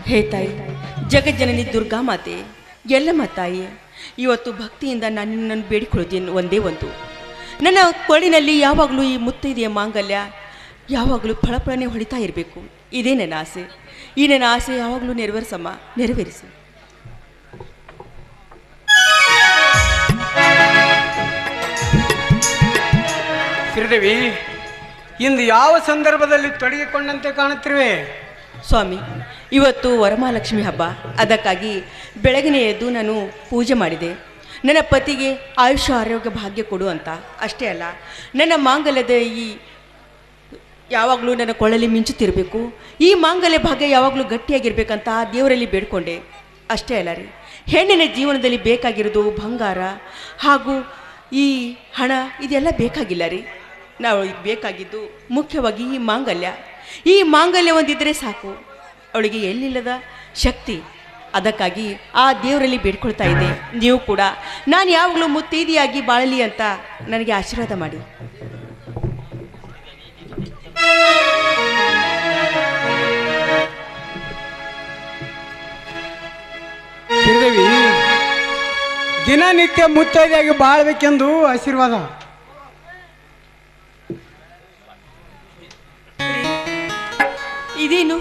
ಹೇ ತಾಯಿ, ಜಗಜ್ಜನನಿ ದುರ್ಗಾ ಮಾತೆ, ಎಲ್ಲಮ್ಮ ತಾಯಿ, ಇವತ್ತು ಭಕ್ತಿಯಿಂದ ನಾನು ನಿನ್ನನ್ನು ಬೇಡಿಕೊಳ್ಳುತ್ತೇನೆ ಒಂದೇ ಒಂದು. ನನ್ನ ಕೊಳಿನಲ್ಲಿ ಯಾವಾಗಲೂ ಈ ಮುತ್ತೈದೆಯ ಮಾಂಗಲ್ಯ ಯಾವಾಗಲೂ ಫಳಫಳನೆ ಹೊಳಿತಾ ಇರಬೇಕು. ಇದೇ ನನ್ನ ಆಸೆ. ಈ ನನ್ನ ಆಸೆ ಯಾವಾಗಲೂ ನೆರವೇರಿಸು. ಶ್ರೀದೇವಿ, ಇಂದು ಯಾವ ಸಂದರ್ಭದಲ್ಲಿ ತೊಡಗಿಕೊಂಡಂತೆ ಕಾಣುತ್ತಿರುವೆ? ಸ್ವಾಮಿ, ಇವತ್ತು ವರಮಹಾಲಕ್ಷ್ಮಿ ಹಬ್ಬ. ಅದಕ್ಕಾಗಿ ಬೆಳಗಿನ ಎದ್ದು ನಾನು ಪೂಜೆ ಮಾಡಿದೆ. ನನ್ನ ಪತಿಗೆ ಆಯುಷ್ಯ ಆರೋಗ್ಯ ಭಾಗ್ಯ ಕೊಡು ಅಂತ. ಅಷ್ಟೇ ಅಲ್ಲ, ನನ್ನ ಮಾಂಗಲ್ಯದ ಯಾವಾಗಲೂ ನನ್ನ ಕೊಳ್ಳಲ್ಲಿ ಮಿಂಚುತ್ತಿರಬೇಕು. ಈ ಮಾಂಗಲ್ಯ ಭಾಗ್ಯ ಯಾವಾಗಲೂ ಗಟ್ಟಿಯಾಗಿರ್ಬೇಕಂತ ದೇವರಲ್ಲಿ ಬೇಡ್ಕೊಂಡೆ. ಅಷ್ಟೇ ಅಲ್ಲ ರೀ, ಹೆಣ್ಣಿನ ಜೀವನದಲ್ಲಿ ಬೇಕಾಗಿರೋದು ಬಂಗಾರ ಹಾಗೂ ಈ ಹಣ, ಇದೆಲ್ಲ ಬೇಕಾಗಿಲ್ಲ ರೀ. ನಾವು ಈಗ ಬೇಕಾಗಿದ್ದು ಮುಖ್ಯವಾಗಿ ಈ ಮಾಂಗಲ್ಯ. ಈ ಮಾಂಗಲ್ಯ ಒಂದಿದ್ದರೆ ಸಾಕು, ಅವಳಿಗೆ ಎಲ್ಲಿಲ್ಲದ ಶಕ್ತಿ. ಅದಕ್ಕಾಗಿ ಆ ದೇವರಲ್ಲಿ ಬೇಡ್ಕೊಳ್ತಾ ಇದ್ದೆ. ನೀವು ಕೂಡ ನಾನು ಯಾವಾಗಲೂ ಮುತ್ತೈದೆಯಾಗಿ ಬಾಳಲಿ ಅಂತ ನನಗೆ ಆಶೀರ್ವಾದ ಮಾಡಿ. ಶ್ರೀದೇವಿ, ದಿನನಿತ್ಯ ಮುತ್ತೈದೆಯಾಗಿ ಬಾಳ್ಬೇಕೆಂದು ಆಶೀರ್ವಾದ. ಇದೇನು,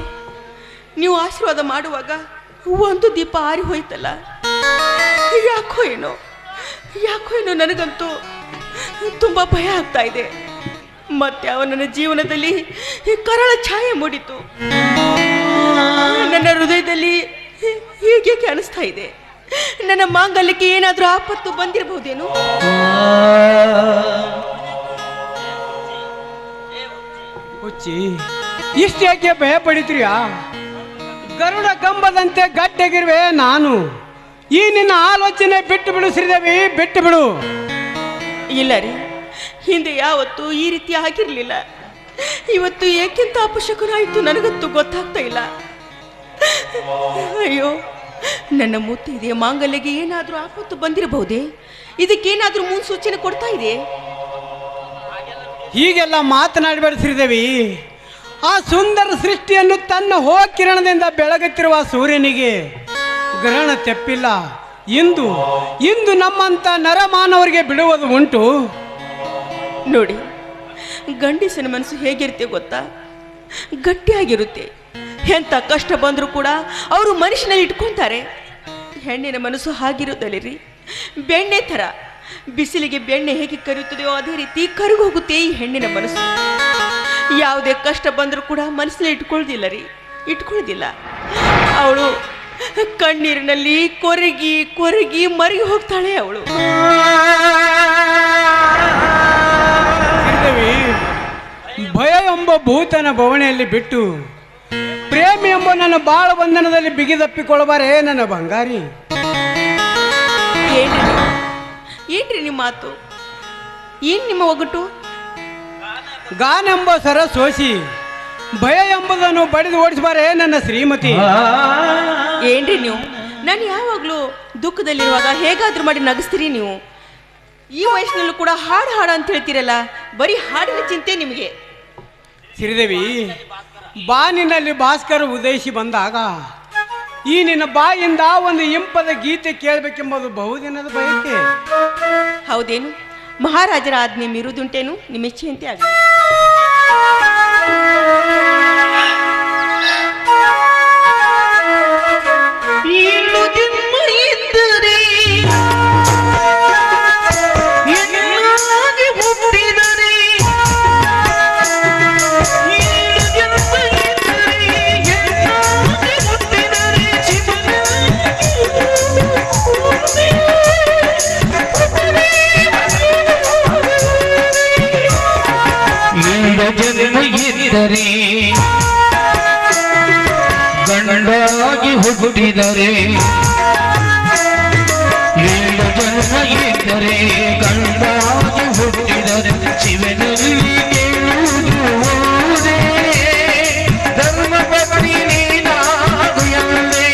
ನೀವು ಆಶೀರ್ವಾದ ಮಾಡುವಾಗ ಒಂದು ದೀಪ ಆರಿ ಹೋಯ್ತಲ್ಲ, ಯಾಕೋ ಏನೋ ನನಗಂತೂ ತುಂಬ ಭಯ ಆಗ್ತಾ ಇದೆ. ಮತ್ತೆ ನನ್ನ ಜೀವನದಲ್ಲಿ ಕರಾಳ ಛಾಯೆ ಮೂಡಿತು. ನನ್ನ ಹೃದಯದಲ್ಲಿ ಹೀಗೆ ಕಾಣಿಸ್ತಾ ಇದೆ, ನನ್ನ ಮಾಂಗಲ್ಯಕ್ಕೆ ಏನಾದರೂ ಆಪತ್ತು ಬಂದಿರಬಹುದೇನು? ಇಷ್ಟು ಯಾಕೆ ಭಯ ಪಡಿತೀರಿಯಾ? ಗರುಡ ಕಂಬದಂತೆ ಗಟ್ಟಿಗಿರುವೆ ನಾನು. ಈ ನಿನ್ನ ಆಲೋಚನೆ ಬಿಟ್ಟು ಬಿಡು ಶ್ರೀದೇವಿ, ಬಿಟ್ಟು ಬಿಡು. ಇಲ್ಲ ರೀ, ಹಿಂದೆ ಯಾವತ್ತೂ ಈ ರೀತಿ ಆಗಿರಲಿಲ್ಲ. ಇವತ್ತು ಏಕೆಂತ ಅಪಶಕುನಾಯಿತು ನನಗಂತೂ ಗೊತ್ತಾಗ್ತಾ ಇಲ್ಲ. ಅಯ್ಯೋ, ನನ್ನ ಮುತ್ತೈದೆಯ ಮಾಂಗಲ್ಯಗೆ ಏನಾದರೂ ಆಪತ್ತು ಬಂದಿರಬಹುದೇ? ಇದಕ್ಕೇನಾದರೂ ಮುನ್ಸೂಚನೆ ಕೊಡ್ತಾ ಇದೆ? ಹೀಗೆಲ್ಲ ಮಾತನಾಡಬೇಡ ಶ್ರೀದೇವಿ. ಆ ಸುಂದರ ಸೃಷ್ಟಿಯನ್ನು ತನ್ನ ಕಿರಣದಿಂದ ಬೆಳಗುತ್ತಿರುವ ಸೂರ್ಯನಿಗೆ ಗ್ರಹಣ ತೆಪ್ಪಿಲ್ಲ. ಇಂದು ನಮ್ಮಂತ ನರಮಾನವರಿಗೆ ಬಿಡುವುದು ಉಂಟು. ನೋಡಿ, ಗಂಡಸನ ಮನಸ್ಸು ಹೇಗಿರುತ್ತೆ ಗೊತ್ತಾ? ಗಟ್ಟಿಯಾಗಿರುತ್ತೆ. ಎಂಥ ಕಷ್ಟ ಬಂದರೂ ಕೂಡ ಅವರು ಮನುಷ್ಯನಲ್ಲಿ ಇಟ್ಕೊತಾರೆ. ಹೆಣ್ಣಿನ ಮನಸ್ಸು ಹಾಗಿರುತ್ತಲ್ಲ ರೀ, ಬೆಣ್ಣೆ ಥರ. ಬಿಸಿಲಿಗೆ ಬೆಣ್ಣೆ ಹೇಗೆ ಕರಿಯುತ್ತದೆಯೋ ಅದೇ ರೀತಿ ಕರಗೋಗುತ್ತೆ ಈ ಹೆಣ್ಣಿನ ಮನಸ್ಸು. ಯಾವುದೇ ಕಷ್ಟ ಬಂದರೂ ಕೂಡ ಮನಸ್ಸಲ್ಲಿ ಇಟ್ಕೊಳ್ಳೋದಿಲ್ಲ. ಅವಳು ಕಣ್ಣೀರಿನಲ್ಲಿ ಕೊರಗಿ ಮರಗಿ ಹೋಗ್ತಾಳೆ ಅವಳು. ಭಯ ಎಂಬ ಭೂತನ ಭವನೆಯಲ್ಲಿ ಬಿಟ್ಟು ಪ್ರೇಮಿ ಎಂಬ ನನ್ನ ಬಾಳ ಬಂಧನದಲ್ಲಿ ಬಿಗಿದಪ್ಪಿಕೊಳ್ಳಬಾರೇ ನನ್ನ ಬಂಗಾರಿ. ಏನ್ರಿ ನಿಮ್ಮ ಮಾತು? ಏನ್ ನಿಮ್ಮ ಒಗಟು? ಗಾನೆಂಬ ಸರ ಸೋಸಿ ಭಯ ಎಂಬುದನ್ನು ಬಡಿದು ಓಡಿಸಬಾರೇ ನನ್ನ ಶ್ರೀಮತಿ. ಏನ್ರಿ ನೀವು? ನಾನು ಯಾವಾಗಲೂ ದುಃಖದಲ್ಲಿರುವಾಗ ಹೇಗಾದ್ರೂ ಮಾಡಿ ನಗಿಸ್ತೀರಿ ನೀವು. ಈ ವಯಸ್ಸಿನಲ್ಲೂ ಕೂಡ ಹಾಡು ಅಂತ ಹೇಳ್ತೀರಲ್ಲ, ಬರೀ ಹಾಡಿನ ಚಿಂತೆ ನಿಮಗೆ. ಶ್ರೀದೇವಿ, ಬಾನಿನಲ್ಲಿ ಭಾಸ್ಕರ ಉದಯಿಸಿ ಬಂದಾಗ ಈ ನಿನ್ನ ಬಾಯಿಂದ ಒಂದು ಇಂಪದ ಗೀತೆ ಕೇಳಬೇಕೆಂಬುದು ಬಹುದಿನದ ಬಯಕೆ. ಹೌದೇನು? ಮಹಾರಾಜರ ಆಜ್ಞೆ ಮೀರುದುಂಟೇನು? ನಿಮ್ಮ ಇಚ್ಛೆಯಂತೆ ಆಗಲಿ. ಗಂಡಾಗಿ ಹುಟ್ಟಿದರೆ ಏಳು ಜನ್ಮ ಇದ್ದರೆ ಗಂಡಾಗಿ ಹುಟ್ಟಿದರೆ ಶಿವನಲ್ಲಿ ಕೇಳುವುದೇ ಧರ್ಮ ಪತ್ನಿ ನೀನಾಗು ಎಂದೇ.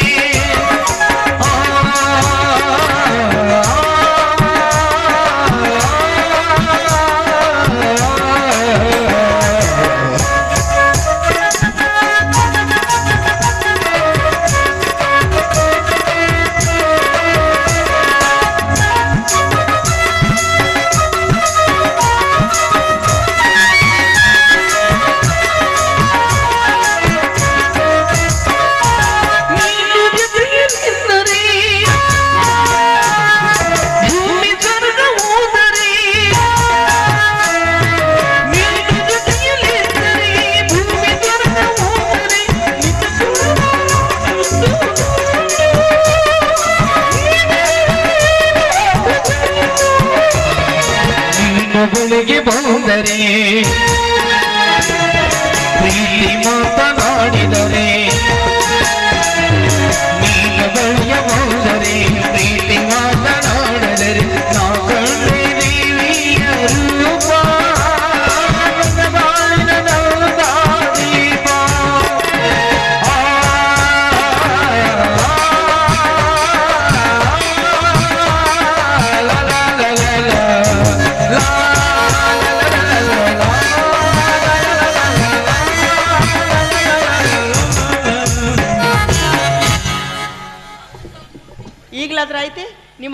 ಆಯ್ತೆ? ನಿಮ್ಮ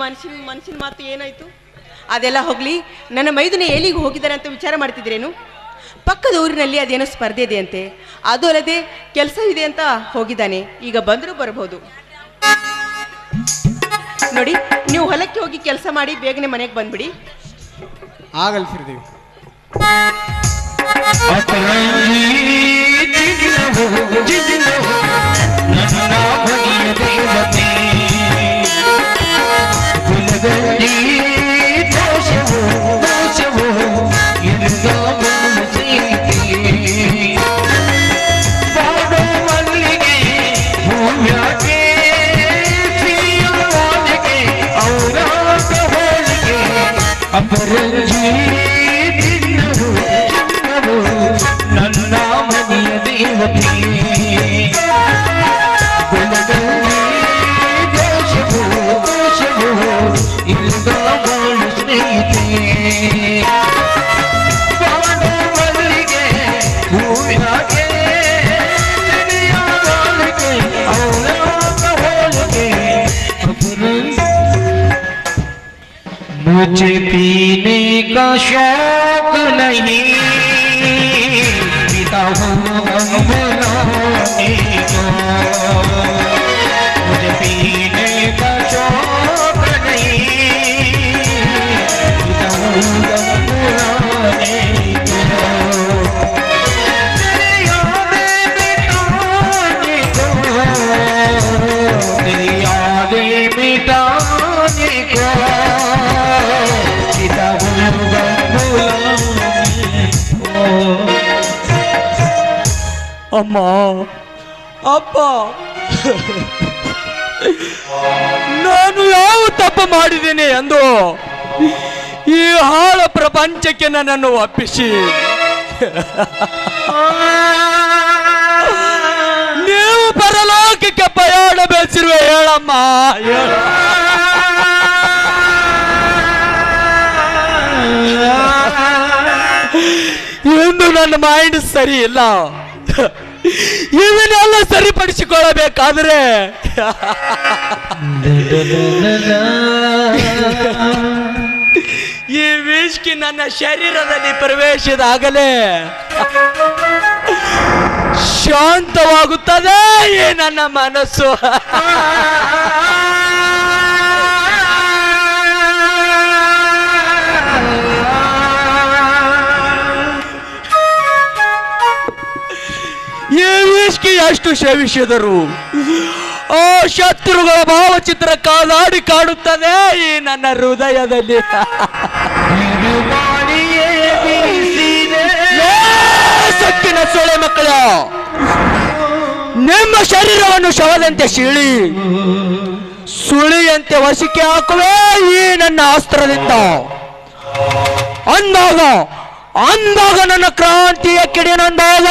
ಮನಸ್ಸಿನ ಮಾತು ಏನಾಯ್ತು? ಅದೆಲ್ಲ ಹೋಗ್ಲಿ, ನನ್ನ ಮೈದುನೆ ಎಲ್ಲಿಗೆ ಹೋಗಿದ್ದಾರೆ ಅಂತ ವಿಚಾರ ಮಾಡ್ತಿದ್ರೇನು? ಪಕ್ಕದ ಊರಿನಲ್ಲಿ ಅದೇನೋ ಸ್ಪರ್ಧೆ ಇದೆ ಅಂತೆ, ಅದು ಅಲ್ಲದೆ ಕೆಲಸ ಇದೆ ಅಂತ ಹೋಗಿದ್ದಾನೆ. ಈಗ ಬಂದರೂ ಬರಬಹುದು. ನೋಡಿ, ನೀವು ಹೊಲಕ್ಕೆ ಹೋಗಿ ಕೆಲಸ ಮಾಡಿ ಬೇಗನೆ ಮನೆಗೆ ಬಂದ್ಬಿಡಿ. ಆಗಲ್ ಶ್ರೀದೇವಿ. ನನ್ನ ಮನೆಯ ದೇವತೆ ದೋಷವು ದೋಷವು ಇಲ್ಲದ ಬಾಳು ಸ್ನೇಹಿತೆ ಮಲ್ಲಿಗೆ ಹೂವಿನಾಗೆ ಅವಳ ಹೋಳಿಗೆ मुझे पीने का शौक नहीं पीता हूँ बनाने को मुझे पीने का शौक नहीं पीता हूँ बनाने को तेरी यादें मिटाने को तेरी यादें मिटाने को ಅಮ್ಮ, ಅಪ್ಪ, ನಾನು ಯಾವ ತಪ್ಪು ಮಾಡಿದ್ದೇನೆ ಎಂದು ಈ ಹಾಳ ಪ್ರಪಂಚಕ್ಕೆ ನನ್ನನ್ನು ಒಪ್ಪಿಸಿ ನೀವು ಪರಲೋಕಕ್ಕೆ ಪ್ರಯಾಣ ಬೆಳೆಸಿರುವೆ. ಹೇಳಮ್ಮ, ಹೇಳ. ಎಂದು ನನ್ನ ಮೈಂಡ್ ಸರಿ ಇಲ್ಲ. ಇದನ್ನೆಲ್ಲ ಸರಿಪಡಿಸಿಕೊಳ್ಳಬೇಕಾದ್ರೆ ಈ ವಿಷ್ಕಿ ನನ್ನ ಶರೀರದಲ್ಲಿ ಪ್ರವೇಶಿಸಿದಾಗಲೇ ಶಾಂತವಾಗುತ್ತದೆ ಈ ನನ್ನ ಮನಸ್ಸು. ಈ ವಿಷ್ಕಿ ಎಷ್ಟು ಸೇವಿಸಿದರು ಆ ಶತ್ರುಗಳ ಭಾವಚಿತ್ರ ಕಾಲಾಡಿ ಕಾಡುತ್ತದೆ ಈ ನನ್ನ ಹೃದಯದಲ್ಲಿ. ಸೊಕ್ಕಿನ ಸೊಳೆ ಮಕ್ಕಳ, ನಿಮ್ಮ ಶರೀರವನ್ನು ಶವದಂತೆ ಸೀಳಿ ಸುಳಿಯಂತೆ ವಶಕ್ಕೆ ಹಾಕುವೆ ಈ ನನ್ನ ಅಸ್ತ್ರದಿಂದ. ಅಂದಾಗ ಅಂದಾಗ ನನ್ನ ಕ್ರಾಂತಿಯ ಕಿಡಿನಂದಾಗ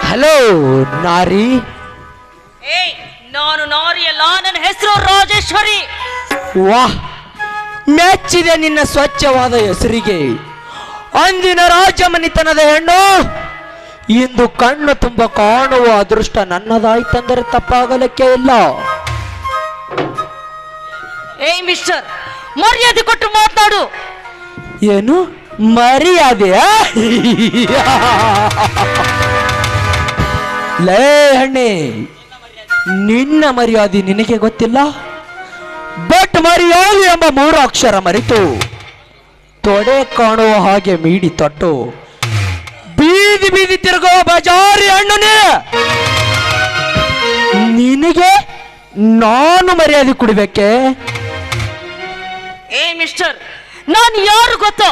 ಹಲೋ ನಾರಿ. ನಾನು ನಾರಿಯಲ್ಲ, ನನ್ನ ಹೆಸರು ರಾಜೇಶ್ವರಿ. ವಾಹ್, ಮೆಚ್ಚಿದೆ ನಿನ್ನ ಸ್ವಚ್ಛವಾದ ಹೆಸರಿಗೆ. ಅಂದಿನ ರಾಜಮನಿತನದ ಹೆಣ್ಣು ಇಂದು ಕಣ್ಣು ತುಂಬ ಕಾಣುವ ಅದೃಷ್ಟ ನನ್ನದಾಯ್ತಂದರೆ ತಪ್ಪಾಗಲಿಕ್ಕೆ ಇಲ್ಲ. ಏಯ್ ಮಿಸ್ಟರ್, ಮರ್ಯಾದೆ ಕೊಟ್ಟು ಮಾತಾಡು. ಏನು ಮರ್ಯಾದೆಯಾ? ಲೇ ಹಣ್ಣೆ, ನಿನ್ನ ಮರ್ಯಾದೆ ನಿನಗೆ ಗೊತ್ತಿಲ್ಲ. ಬಟ್ ಮರ್ಯಾದೆ ಎಂಬ 3 ಅಕ್ಷರ ಮರೆತು ತೊಡೆ ಕಾಣುವ ಹಾಗೆ ಮೀಡಿ ತೊಟ್ಟು ಬೀದಿ ಬೀದಿ ತಿರುಗುವ ಬಜಾರಿ ಹಣ್ಣುನೇ ನಿನಗೆ ನಾನು ಮರ್ಯಾದೆ ಕೊಡಬೇಕೆ? ಏ ಮಿಸ್ಟರ್, ನಾನು ಯಾರು ಗೊತ್ತೋ?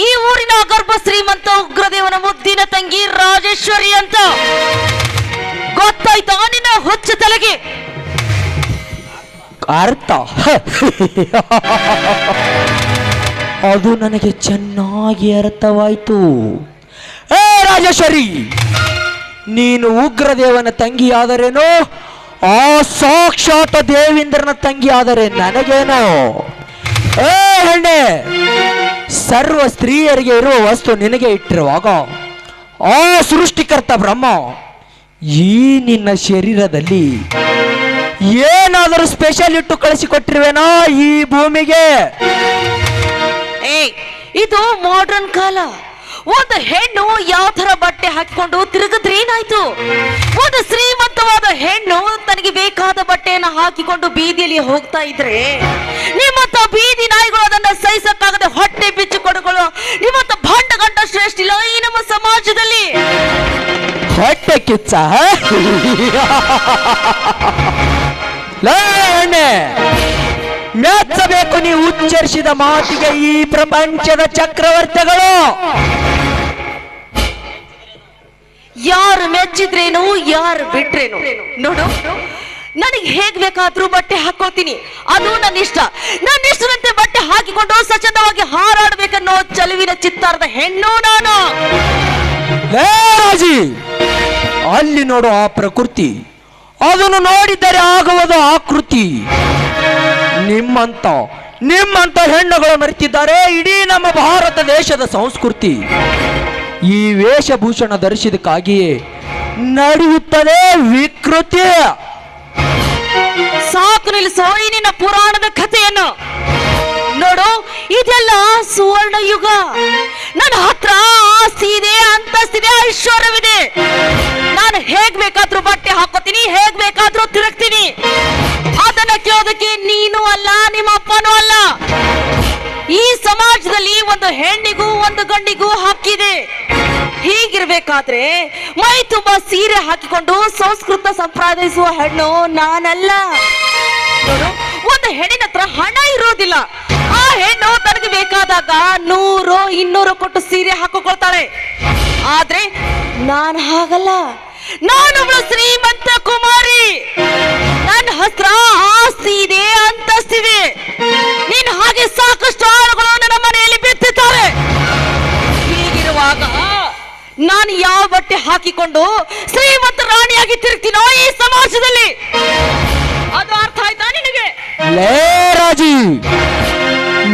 ಈ ಊರಿನ ಗರ್ಭ ಶ್ರೀಮಂತ ಉಗ್ರದೇವನ ಮುದ್ದಿನ ತಂಗಿ ರಾಜೇಶ್ವರಿ ಅಂತ. ಗೊತ್ತಾಯ್ತಾ ನಿನ್ನ ಹುಚ್ಚ ತಲೆಗೆ? ಅರ್ಥ ಅದು ನನಗೆ ಚೆನ್ನಾಗಿ ಅರ್ಥವಾಯಿತು. ಏ ರಾಜೇಶ್ವರಿ, ನೀನು ಉಗ್ರದೇವನ ತಂಗಿಯಾದರೇನೋ, ಆ ಸಾಕ್ಷಾತ್ ದೇವೇಂದ್ರನ ತಂಗಿಯಾದರೆ ನನಗೇನೋ? ಏ ಹೆಣ್ಣೆ, ಸರ್ವ ಸ್ತ್ರೀಯರಿಗೆ ಇರುವ ವಸ್ತು ನಿನಗೆ ಇಟ್ಟಿರುವಾಗ ಆ ಸೃಷ್ಟಿಕರ್ತ ಬ್ರಹ್ಮ ಈ ನಿನ್ನ ಶರೀರದಲ್ಲಿ ಏನಾದರೂ ಸ್ಪೆಷಲ್ ಇಟ್ಟು ಕಳಿಸಿಕೊಟ್ಟಿರುವೆನಾ ಈ ಭೂಮಿಗೆ? ಇದು ಮಾಡರ್ನ್ ಕಾಲ. ಒಂದು ಹೆಣ್ಣು ಯಾವ ತರ ಬಟ್ಟೆ ಹಾಕಿಕೊಂಡು ತಿರುಗಿದ್ರೆ ಏನಾಯ್ತು? ಒಂದು ಶ್ರೀಮಂತವಾದ ಹೆಣ್ಣು ತನಗೆ ಬೇಕಾದ ಬಟ್ಟೆಯನ್ನು ಹಾಕಿಕೊಂಡು ಬೀದಿಯಲ್ಲಿ ಹೋಗ್ತಾ ಇದ್ರೆ ನಿಮ್ಮಂತ ಬೀದಿ ನಾಯಿಗಳು ಅದನ್ನ ಸಹಿಸಕ್ಕಾಗದೆ ಹೊಟ್ಟೆ ಬಿಚ್ಚಿಕೊಂಡುಗಳು ನಿಮ್ಮಂತ ಭಂಡ ಗಂಡ ಶ್ರೇಷ್ಠ ಇಲ್ಲ ಈ ನಮ್ಮ ಸಮಾಜದಲ್ಲಿ. ಹೊಟ್ಟೆ ಕಿಚ್ಚ ಮೆಚ್ಚಬೇಕು ನೀವು ಉಚ್ಚರಿಸಿದ ಮಾತಿಗೆ ಈ ಪ್ರಪಂಚದ ಚಕ್ರವರ್ತಿಗಳು. ಯಾರು ಮೆಚ್ಚಿದ್ರೇನು ಯಾರು ಬಿಟ್ರೇನು ನೋಡು, ನನಗೆ ಹೇಗ್ ಬೇಕಾದ್ರೂ ಬಟ್ಟೆ ಹಾಕೋತೀನಿ, ಅದು ನನ್ನ ಇಷ್ಟ. ನನ್ನ ಇಷ್ಟದಂತೆ ಬಟ್ಟೆ ಹಾಕಿಕೊಂಡು ಸಚೇತವಾಗಿ ಹಾರಾಡ್ಬೇಕನ್ನೋ ಚಲುವಿನ ಚಿತ್ತಾರದ ಹೆಣ್ಣು ನಾನು. ಅಲ್ಲಿ ನೋಡು ಆ ಪ್ರಕೃತಿ, ಅದನ್ನು ನೋಡಿದರೆ ಆಗುವುದು ಆಕೃತಿ. ನಿಮ್ಮಂತ ಹೆಣ್ಣುಗಳು ಮರೆತಿದ್ದಾರೆ ಇಡೀ ನಮ್ಮ ಭಾರತ ದೇಶದ ಸಂಸ್ಕೃತಿ. ಈ ವೇಷಭೂಷಣ ಧರಿಸಿದಕ್ಕಾಗಿಯೇ ನಡೆಯುತ್ತದೆ ವಿಕೃತಿ. ಸಾಕು ನಿಲ್ಲಿಸೋ ಈ ನಿನ್ನ ಪುರಾಣದ ಕಥೆಯನ್ನು. ನೋಡು, ಇದೆಲ್ಲ ಸುವರ್ಣ ಯುಗ. ನನ್ನ ಹತ್ರ ಆಸ್ತಿ ಇದೆ, ಅಂತಸ್ತಿದೆ, ಐಶ್ವರ್ಯವಿದೆ. ನಾನು ಹೇಗ್ ಬೇಕಾದ್ರೂ ಬಟ್ಟೆ ಹಾಕೋತೀನಿ, ಹೇಗ್ ಬೇಕಾದ್ರೂ ತಿರುಗ್ತೀನಿ. ಅದನ್ನ ಕೇಳೋದಕ್ಕೆ ನೀನು ಅಲ್ಲ, ನಿಮ್ಮ ಅಪ್ಪನೂ ಅಲ್ಲ. ಈ ಸಮಾಜದಲ್ಲಿ ಒಂದು ಹೆಣ್ಣಿಗೂ ಒಂದು ಗಂಡಿಗೂ ಹಕ್ಕಿದೆ. ಹೀಗಿರ್ಬೇಕಾದ್ರೆ ಮೈ ತುಂಬಾ ಸೀರೆ ಹಾಕಿಕೊಂಡು ಸಂಸ್ಕೃತ ಸಂಪ್ರದಾಯಿಸುವ ಹೆಣ್ಣು ನಾನಲ್ಲ. ನೋಡು, ಒಂದು ಹೆಣ್ಣಿನ ಹತ್ರ ಹಣ ಇರೋದಿಲ್ಲ. ಆ ಹೆಣ್ಣು ತನಗೆ ಬೇಕಾದಾಗ 100, 200 ಕೊಟ್ಟು ಸೀರೆ ಹಾಕಿಕೊಳ್ತಾಳೆ. ಆದ್ರೆ ನಾನು ಹಾಗಲ್ಲ. ನಾನೊಬ್ಳು ಶ್ರೀಮಂತ ಕುಮಾರಿ. ನನ್ನ ಹತ್ರ ಆಸ್ತಿ ಇದೆ, ಅಂತಸ್ತಿದೆ. ನೀನು ಹಾಗೆ ಸಾಕಷ್ಟು ಆಳುಗಳು ನನ್ನ ಮನೆಯಲ್ಲಿ ಬಿತ್ತಿದ್ದಾರೆ. ಹೀಗಿರುವಾಗ ನಾನು ಯಾವ ಬಟ್ಟೆ ಹಾಕಿಕೊಂಡು ಶ್ರೀಮಂತ ರಾಣಿಯಾಗಿ ತಿರುಗ್ತೀನೋ ಈ ಸಮಾಜದಲ್ಲಿ? ಅದು ಅರ್ಥ ಆಯ್ತಾ ನಿನಗೆ? ಲೇ ರಾಜಿ,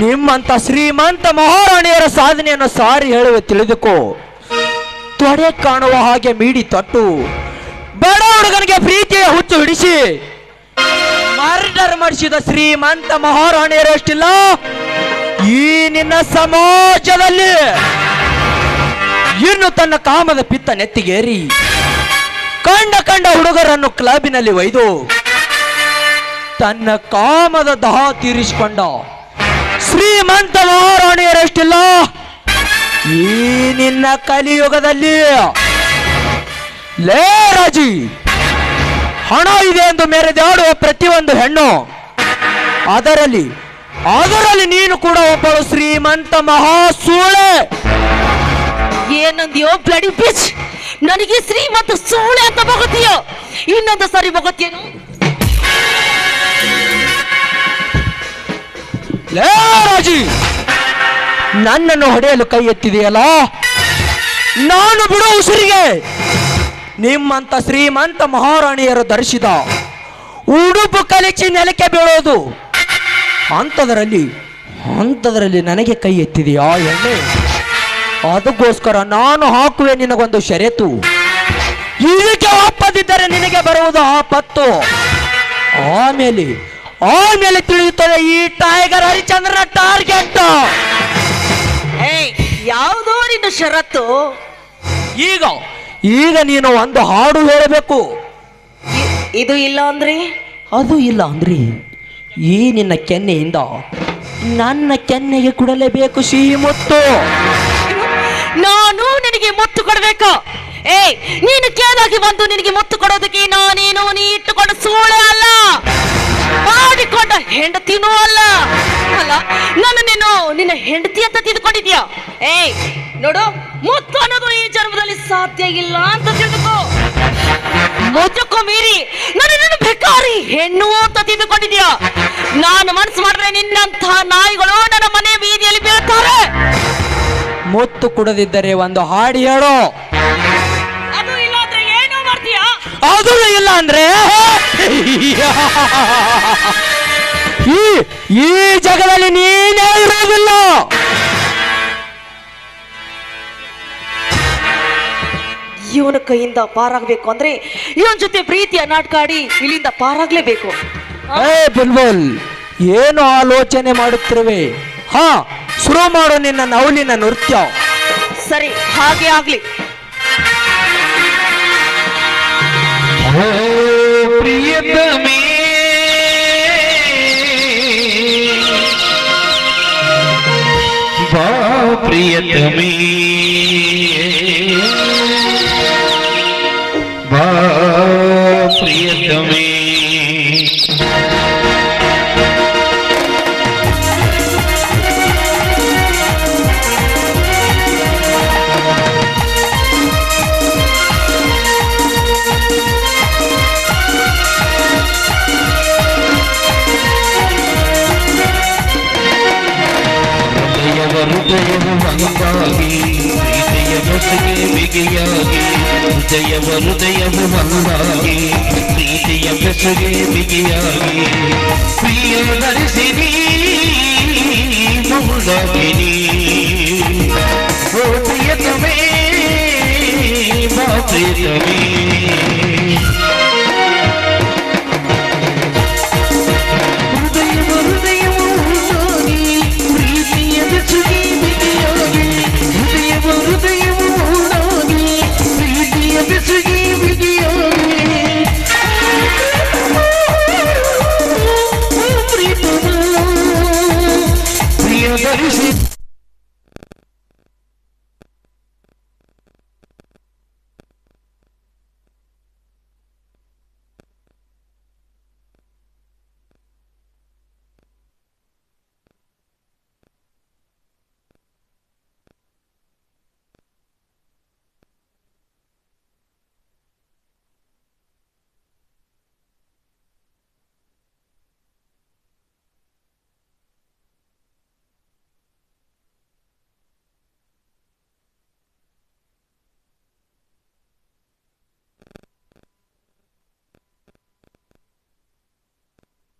ನಿಮ್ಮಂತ ಶ್ರೀಮಂತ ಮಹಾರಾಣಿಯರ ಸಾಧನೆಯನ್ನು ಸಾರಿ ಹೇಳುವೆ ತಿಳಿದುಕೋ. ತೊಡೆ ಕಾಣುವ ಹಾಗೆ ಮೀಡಿ ತೊಟ್ಟು ಬಡ ಹುಡುಗನಿಗೆ ಪ್ರೀತಿಯ ಹುಚ್ಚು ಹಿಡಿಸಿ ಮರ್ಡರ್ ಮಾಡಿಸಿದ ಶ್ರೀಮಂತ ಮಹಾರಾಣಿಯರಷ್ಟಿಲ್ಲ ಈ ನಿನ್ನ ಸಮಾಜದಲ್ಲಿ. ಇನ್ನು ತನ್ನ ಕಾಮದ ಪಿತ್ತ ನೆತ್ತಿಗೇರಿ ಕಂಡ ಹುಡುಗರನ್ನು ಕ್ಲಬ್ಬಿನಲ್ಲಿ ಒಯ್ದು ತನ್ನ ಕಾಮದ ದಾಹ ತೀರಿಸಿಕೊಂಡ ಶ್ರೀಮಂತ ಮಹಾರಾಣಿಯರಷ್ಟಿಲ್ಲ ಈ ನಿನ್ನ ಕಲಿಯುಗದಲ್ಲಿ. ಲೇ ರಾಜಿ, ಹಣ ಇದೆ ಎಂದು ಮೆರೆದಾಡುವ ಪ್ರತಿಯೊಂದು ಹೆಣ್ಣು, ಅದರಲ್ಲಿ ನೀನು ಕೂಡ ಒಬ್ಬಳು ಶ್ರೀಮಂತ ಮಹಾಸೂಳೆ. ಏನಂದ್ಯೋ ಬ್ಲಡಿ ಬಿಚ್? ನನಗೆ ಶ್ರೀಮಂತ ಸೂಳೆ ಅಂತ ಬಗತೀಯೋ? ಇನ್ನೊಂದು ಸಾರಿ ಬಗತ್ತೇನು? ಲೇ ರಾಜಿ, ನನ್ನನ್ನು ಹೊಡೆಯಲು ಕೈ ಎತ್ತಿದೆಯಲ್ಲ, ನಾನು ಬಿಡೋ ಉಸಿರಿಗೆ ನಿಮ್ಮಂತ ಶ್ರೀಮಂತ ಮಹಾರಾಣಿಯರು ಧರಿಸಿದ ಉಡುಪು ಕಲಿಚಿ ನೆಲಕ್ಕೆ ಬೀಳೋದು. ಅಂಥದರಲ್ಲಿ ನನಗೆ ಕೈ ಎತ್ತಿದೆಯಾ ಎಣ್ಣೆ? ಅದಕ್ಕೋಸ್ಕರ ನಾನು ಹಾಕುವೆ ನಿನಗೊಂದು ಷರತ್ತು. ಇದಕ್ಕೆ ಒಪ್ಪದಿದ್ದರೆ ನಿನಗೆ ಬರುವುದು ಆಪತ್ತು. ಆಮೇಲೆ ತಿಳಿಯುತ್ತದೆ ಈ ಟೈಗರ್ ಹರಿಚಂದ್ರನ ಟಾರ್ಗೆಟ್. ಯಾವುದೋ ನಿನ್ನ ಷರತ್ತು? ಈಗ ನೀನು ಒಂದು ಹಾಡು ಹೇಳಬೇಕು. ಇದು ಇಲ್ಲ ಅಂದ್ರೆ? ಅದು ಇಲ್ಲ ಅಂದ್ರೆ ಈ ನಿನ್ನ ಕೆನ್ನೆಯಿಂದ ನನ್ನ ಕೆನ್ನೆಗೆ ಕೊಡಲೇಬೇಕು ಸಿಹಿ ಮುತ್ತು. ನಾನು ನಿನಗೆ ಮುತ್ತು ಕೊಡಬೇಕು? ನೀನು ಕೇಳಾಗಿ ಬಂದು ನಿನಗೆ ಮುತ್ತು ಕೊಡೋದಕ್ಕೆ ನಾನೇನು ನೀ ಇಟ್ಟುಕೊಂಡ ಸೂಳೆ ಅಲ್ಲ, ಮಾಡಿಕೊಂಡ ಹೆಂಡತಿನೂ ಅಲ್ಲ. ನಾನು ನಿನ್ನ ಹೆಂಡತಿ ಅಂತ ತಿಳ್ಕೊಂಡಿದ್ಯಾ? ನೋಡು, ಮುತ್ತು ಅನ್ನೋದು ಈ ಜನ್ಮದಲ್ಲಿ ಸಾಧ್ಯ ಇಲ್ಲ ಅಂತ ತಿಳ್ಕೊ. ಮುದ್ದಕ್ಕೂ ಮೀರಿ ನಾನು ಬೇಕಾರಿ ಹೆಣ್ಣು ಅಂತ ತಿಳ್ಕೊಂಡಿದ್ಯಾ? ನಾನು ಮನಸ್ಸು ಮಾಡಿದ್ರೆ ನಿನ್ನಂಥ ನಾಯಿಗಳು ನನ್ನ ಮನೆ ಬೀದಿಯಲ್ಲಿ ಬೀಳ್ತಾರೆ. ಮುತ್ತು ಕುಡದಿದ್ದರೆ ಒಂದು ಹಾಡು ಹೇಳು. ಅದು ಇಲ್ಲ ಅಂದ್ರೆ ಏನು ಮಾಡ್ತೀಯಾ? ಅದು ಇಲ್ಲ ಅಂದ್ರೆ ಈ ಜಗದಲ್ಲಿ ನೀನೇ ಇರೋದಿಲ್ಲ. ಇವನ ಕೈಯಿಂದ ಪಾರಾಗಬೇಕು ಅಂದ್ರೆ ಇವನ್ ಜೊತೆ ಪ್ರೀತಿಯ ನಾಟಕ ಆಡಿ ಇಲ್ಲಿಂದ ಪಾರಾಗ್ಲೇಬೇಕು. ಬುಲ್ಬುಲ್, ಏನು ಆಲೋಚನೆ ಮಾಡುತ್ತಿರುವೆ? ಹಾ, ಶುರು ಮಾಡು ನಿನ್ನ ನವಲಿನ ನೃತ್ಯ. ಸರಿ, ಹಾಗೆ ಆಗ್ಲಿ. ಪ್ರಿಯತಮೇ ಬಾ ಪ್ರಿಯತಮೇ ಬಾ ಪ್ರಿಯತಮೇ ಹೃದಯವು ಒಂದಾಗಿ ಪ್ರೀತಿಯ ಬೆಸುಗೆ ಬಿಗಿಯಾಗಿ ಹೃದಯವು ಒಂದಾಗಿ ಪ್ರೀತಿಯ ಬೆಸುಗೆ ಬಿಗಿಯಾಗಿ ಪ್ರಿಯ ಧರಿಸಿನಿ ಮೌಲಾಗಿನಿ ಓ ಪ್ರಿಯತಮೇ ಬಾ ಪ್ರಿಯತಮೇ